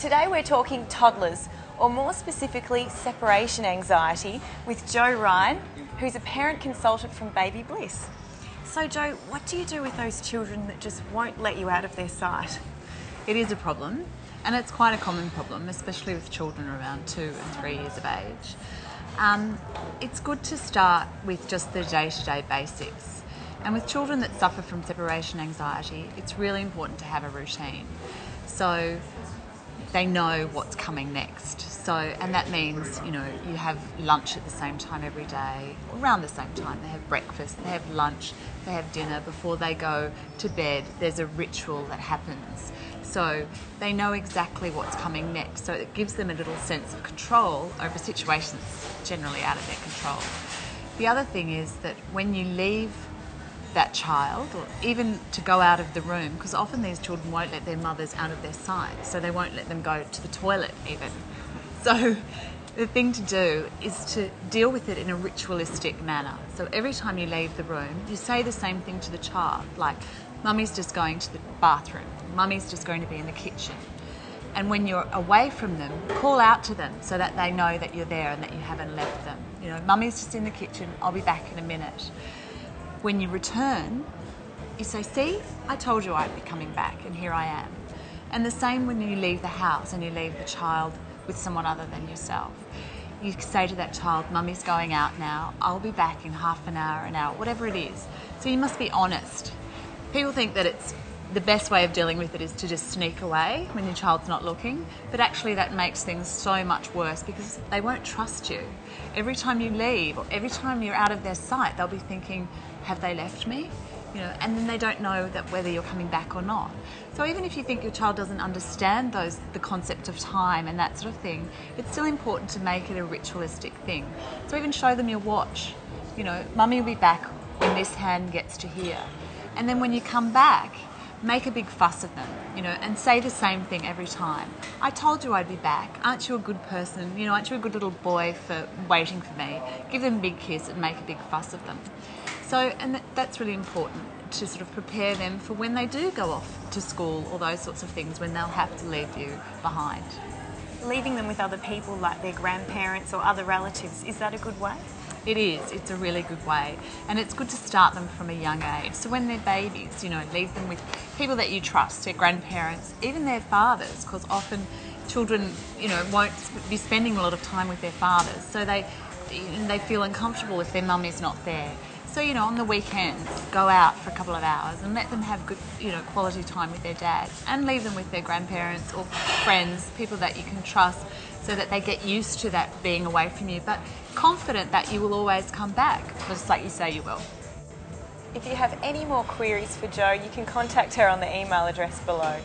Today we're talking toddlers, or more specifically separation anxiety, with Jo Ryan, who's a parent consultant from Baby Bliss. So Jo, what do you do with those children that just won't let you out of their sight? It is a problem, and it's quite a common problem, especially with children around 2 and 3 years of age. It's good to start with just the day-to-day basics. And with children that suffer from separation anxiety, it's really important to have a routine. So they know what's coming next. And that means, you have lunch at the same time every day, around the same time. They have breakfast, they have lunch, they have dinner. Before they go to bed, there's a ritual that happens. So they know exactly what's coming next. So it gives them a little sense of control over situations generally out of their control. The other thing is that when you leave that child, or even to go out of the room, because often these children won't let their mothers out of their sight, so they won't let them go to the toilet even. So the thing to do is to deal with it in a ritualistic manner. So every time you leave the room, you say the same thing to the child, like, Mummy's just going to the bathroom, Mummy's just going to be in the kitchen. And when you're away from them, call out to them so that they know that you're there and that you haven't left them. Mummy's just in the kitchen, I'll be back in a minute. When you return, you say, see, I told you I'd be coming back, and here I am. And the same when you leave the house and you leave the child with someone other than yourself. You say to that child, Mummy's going out now, I'll be back in half an hour, whatever it is. So you must be honest. People think that the best way of dealing with it is to just sneak away when your child's not looking, but actually that makes things so much worse because they won't trust you. Every time you leave or every time you're out of their sight, they'll be thinking, have they left me? And then they don't know that whether you're coming back or not. So even if you think your child doesn't understand the concept of time and that sort of thing, it's still important to make it a ritualistic thing. So even show them your watch. Mummy will be back when this hand gets to here. And then when you come back, make a big fuss of them, and say the same thing every time. I told you I'd be back. Aren't you a good person? Aren't you a good little boy for waiting for me? Give them a big kiss and make a big fuss of them. And that's really important to sort of prepare them for when they do go off to school or those sorts of things, when they'll have to leave you behind. Leaving them with other people like their grandparents or other relatives, is that a good way? It is. It's a really good way. And it's good to start them from a young age. So when they're babies, leave them with people that you trust, their grandparents, even their fathers, because often children, won't be spending a lot of time with their fathers. So they feel uncomfortable if their mummy's not there. So, on the weekends, go out for a couple of hours and let them have good, quality time with their dad, and leave them with their grandparents or friends, people that you can trust, so that they get used to that being away from you, but confident that you will always come back, just like you say you will. If you have any more queries for Jo, you can contact her on the email address below.